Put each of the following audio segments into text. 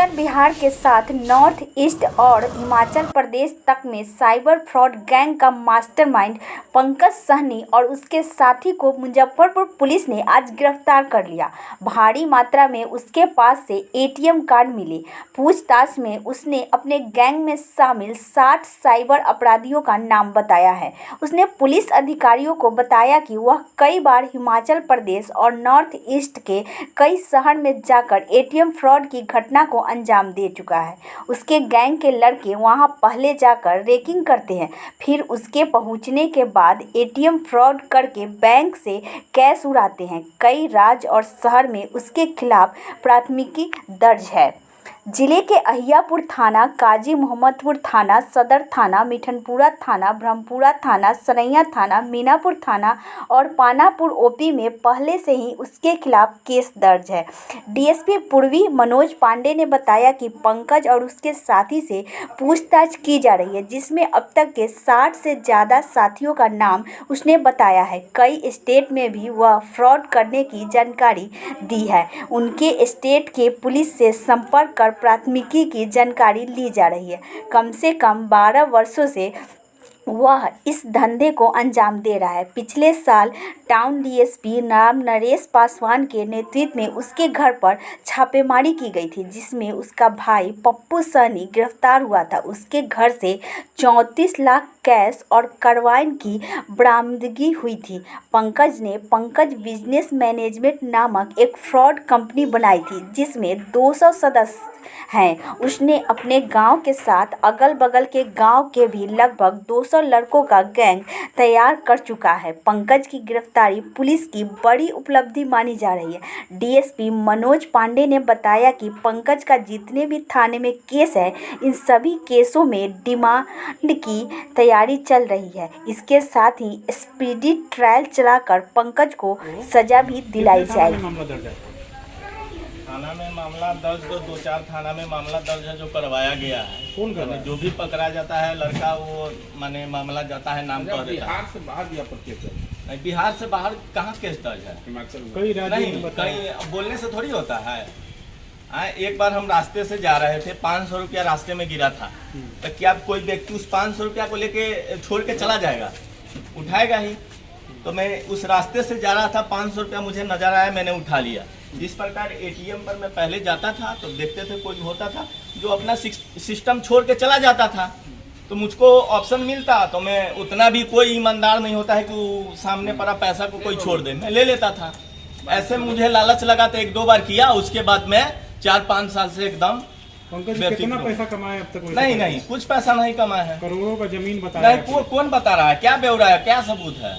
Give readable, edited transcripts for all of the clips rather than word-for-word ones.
उत्तर बिहार के साथ north east और हिमाचल प्रदेश तक में साइबर फ्रॉड गैंग का मास्टरमाइंड पंकज सहनी और उसके साथी को मुजफ्फरपुर पुलिस ने आज गिरफ्तार कर लिया। भारी मात्रा में उसके पास से एटीएम कार्ड मिले। पूछताछ में उसने अपने गैंग में शामिल 60 साइबर अपराधियों का नाम बताया है। उसने पुलिस अधिकारियों को बताया कि वह कई बार हिमाचल प्रदेश और नॉर्थ ईस्ट के कई शहर में जाकर एटीएम फ्रॉड की घटना को अंजाम दे चुका है। उसके गैंग के लड़के वहां पहले जाकर रेकिंग करते हैं, फिर उसके पहुंचने के बाद एटीएम फ्रॉड करके बैंक से कैश उड़ाते हैं। कई राज्य और शहर में उसके खिलाफ प्राथमिकी दर्ज है। जिले के अहियापुर थाना, काजी मोहम्मदपुर थाना, सदर थाना, मिठनपुरा थाना, ब्रह्मपुरा थाना, सरैया थाना, मीनापुर थाना और पानापुर ओपी में पहले से ही उसके खिलाफ केस दर्ज है। डीएसपी पूर्वी मनोज पांडे ने बताया कि पंकज और उसके साथी से पूछताछ की जा रही है, जिसमें अब तक के 60 से ज़्यादा साथियों का नाम उसने बताया है। कई स्टेट में भी वह फ्रॉड करने की जानकारी दी है। उनके स्टेट के पुलिस से संपर्क कर प्राथमिकी की जानकारी ली जा रही है। कम से कम 12 वर्षों से वह इस धंधे को अंजाम दे रहा है। पिछले साल टाउन डीएसपी नाम नरेश पासवान के नेतृत्व में उसके घर पर छापेमारी की गई थी, जिसमें उसका भाई पप्पू सहनी गिरफ्तार हुआ था। उसके घर से 34 लाख कैश और कार्बाइन की बरामदगी हुई थी। पंकज ने पंकज बिजनेस मैनेजमेंट नामक एक फ्रॉड कंपनी बनाई थी, जिसमें 200 सदस्य हैं। उसने अपने गांव के साथ अगल बगल के गांव के भी लगभग 200 लड़कों का गैंग तैयार कर चुका है। पंकज की गिरफ्तारी पुलिस की बड़ी उपलब्धि मानी जा रही है। डीएसपी मनोज पांडे ने बताया कि पंकज का जितने भी थाने में केस है, इन सभी केसों में डिमांड की तैयारी चल रही है। इसके साथ ही स्पीडी ट्रायल चलाकर पंकज को सजा भी दिलाई जाएगी। थाना में मामला दर्ज, दो चार थाना में मामला दर्ज है जो करवाया गया है। कौन कर रहा है? जो भी पकड़ा जाता है लड़का, वो माने मामला जाता है, नाम कह देता है। बिहार से बाहर भी आपका केस है? नहीं, बिहार से बाहर कहाँ केस दर्ज है? कई राज्यों नहीं, कहीं बोलने से थोड़ी होता है। एक बार हम रास्ते से जा रहे थे, 500 रुपया रास्ते में गिरा था, तो क्या कोई व्यक्ति उस 500 रुपया को लेके छोड़ के चला जाएगा? उठाएगा ही। तो मैं उस रास्ते से जा रहा था, 500 रुपया मुझे नजर आया, मैंने उठा लिया। जिस प्रकार एटीएम पर मैं पहले जाता था तो देखते थे कोई होता था जो अपना सिस्टम छोड़ के चला जाता था, तो मुझको ऑप्शन मिलता, तो मैं उतना भी कोई ईमानदार नहीं होता है कि सामने पड़ा पैसा को कोई छोड़ दे, मैं ले लेता था। ऐसे मुझे लालच लगा तो 1-2 बार किया, उसके बाद मैं 4-5 साल से एकदम कितना पैसा कमाया अब तक? नहीं, कुछ पैसा नहीं कमाया है। करोड़ों का जमीन बताया नहीं, कौन बता रहा है? क्या ब्यौरा है? क्या सबूत है?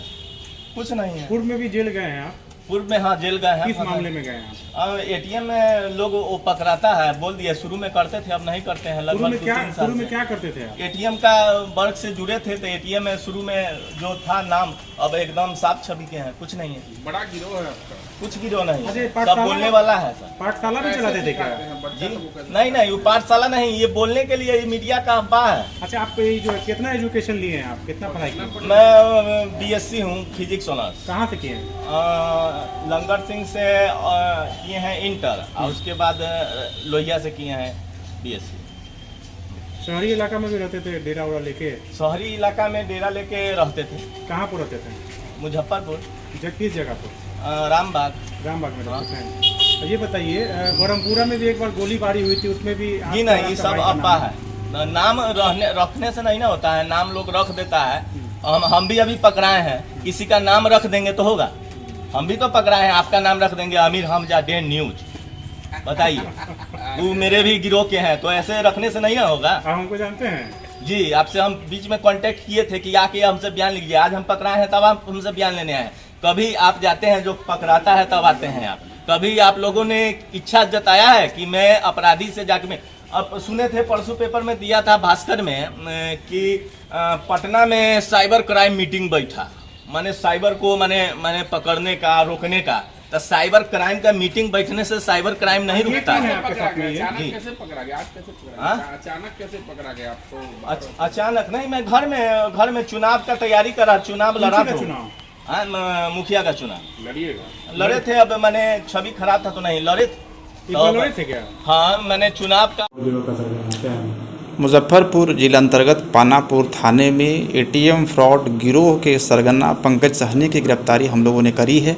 कुछ नहीं है। पूर्व में भी जेल गए हैं आप? पूर्व में हाँ, जेल गए हैं। किस मामले में गए हैं? एटीएम में लोग वो पकड़ाता है, बोल दिया। शुरू में करते थे, अब नहीं करते हैं। लगभग 2-3 साल शुरू में क्या करते थे आप? एटीएम का वर्क से जुड़े थे, तो एटीएम में शुरू में जो था नाम, अब एकदम साफ छवि के हैं, कुछ नहीं है। बड़ा गिरोह है आपका? कुछ गिरोह नहीं, सब सब बोलने वाला है सर। पाठशाला में चलाते थे क्या जी? नहीं, वो पाठशाला नहीं, ये बोलने के लिए मीडिया का अफवाह है। अच्छा, आप जो कितना एजुकेशन लिए हैं आप? कितना पढ़ाई किए? मैं बीएससी हूँ, फिजिक्स ऑनर्स। कहाँ से किए हैं? लंगर सिंह से किए हैं इंटर, और उसके बाद लोहिया से किए हैं बीएससी। शहरी इलाका में भी रहते थे डेरा वोरा लेके? शहरी इलाका में डेरा लेके रहते थे। कहाँ पर रहते थे? मुजफ्फरपुर। किस जगह पर? रामबाग में रहते हैं। तो ये बताइए, ब्रह्मपुरा में भी एक बार गोलीबारी हुई थी, उसमें भी जी? नहीं, ये सब अफवाह है। नाम रखने से नहीं ना होता है, नाम लोग रख देता है। हम भी अभी पकड़ाए हैं, किसी का नाम रख देंगे तो होगा। हम भी तो पकड़ाए हैं, आपका नाम रख देंगे अमीर हमजा डे न्यूज, बताइए। वो मेरे भी गिरोह के हैं, तो ऐसे रखने से नहीं ना होगा। आप हमको जानते हैं? जी, आपसे हम बीच में कांटेक्ट किए थे कि आके हमसे बयान लीजिए। आज हम पकड़ाए हैं, तब आप हमसे बयान लेने आए। कभी आप जाते हैं, जो पकड़ाता है तब आते हैं आप। कभी आप लोगों ने इच्छा जताया है कि मैं अपराधी से जाके मैं, अब सुने थे परसों पेपर में दिया था भास्कर में कि पटना में साइबर क्राइम मीटिंग बैठा, माने साइबर को माने पकड़ने का, रोकने का। तो साइबर क्राइम का मीटिंग बैठने से साइबर क्राइम नहीं रुकता है। अचानक कैसे पकड़ा गया? आज कैसे पकड़ा गया? अचानक कैसे पकड़ा गया आपको? अचानक नहीं, मैं घर में चुनाव का तैयारी कर रहा, चुनाव लड़ा था। मुखिया का चुनाव लड़िएगा? लड़े थे। अब मैंने छवि खराब था तो नहीं लड़े। इकबाल वाले थे क्या? हाँ, मैंने चुनाव का मुजफ्फरपुर जिला अंतर्गत पानापुर थाने में एटीएम फ्रॉड गिरोह के सरगना पंकज सहनी की गिरफ्तारी हम लोगों ने करी है।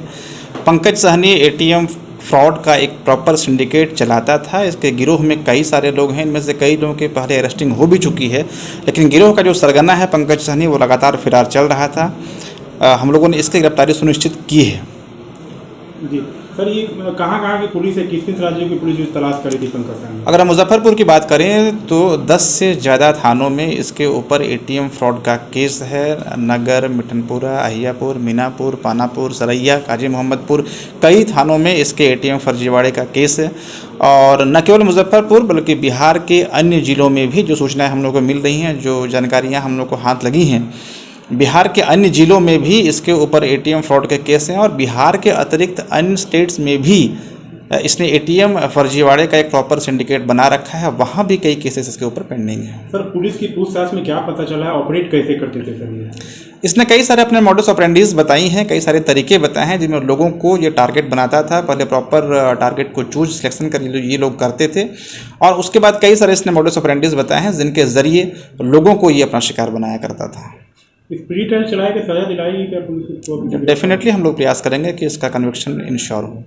पंकज सहनी एटीएम फ्रॉड का एक प्रॉपर सिंडिकेट चलाता था। इसके गिरोह में कई सारे लोग हैं, इनमें से कई लोगों के पहले अरेस्टिंग हो भी चुकी है, लेकिन गिरोह का जो सरगना है पंकज सहनी वो लगातार फरार चल रहा था। हम लोगों ने इसकी गिरफ्तारी सुनिश्चित की है। जी सर, ये कहाँ की पुलिस है, किस किस राज्यों की पुलिस तलाश करी थी पंकज सहनी? अगर हम मुजफ्फरपुर की बात करें तो 10 से ज़्यादा थानों में इसके ऊपर एटीएम फ्रॉड का केस है। नगर, मिठनपुरा, अहियापुर, मीनापुर, पानापुर, सरैया, काजी मोहम्मदपुर, कई थानों में इसके एटीएम फर्जीवाड़े का केस है। और न केवल मुजफ्फरपुर बल्कि बिहार के अन्य ज़िलों में भी जो सूचनाएं हम लोग को मिल रही हैं, जो जानकारियाँ हम लोग को हाथ लगी हैं, बिहार के अन्य ज़िलों में भी इसके ऊपर एटीएम फ्रॉड के केस हैं। और बिहार के अतिरिक्त अन्य स्टेट्स में भी इसने एटीएम फर्जीवाड़े का एक प्रॉपर सिंडिकेट बना रखा है, वहाँ भी कई केसेस इसके ऊपर पेंडिंग हैं। सर, पुलिस की पूछताछ में क्या पता चला है, ऑपरेट कैसे करते थे सर ये? इसने कई सारे अपने मॉडस ऑपरेंडीज बताई हैं, कई सारे तरीके बताए हैं जिनमें लोगों को ये टारगेट बनाता था। पहले प्रॉपर टारगेट को चूज सिलेक्शन कर ये लोग करते थे, और उसके बाद कई सारे इसने मॉडस ऑपरेंडीज बताए हैं जिनके ज़रिए लोगों को ये अपना शिकार बनाया करता था। स्पीड ट्रायल चलाए के सजा दिलाई क्या पुलिस को? डेफिनेटली हम लोग प्रयास करेंगे कि इसका कन्विक्शन इंश्योर हो।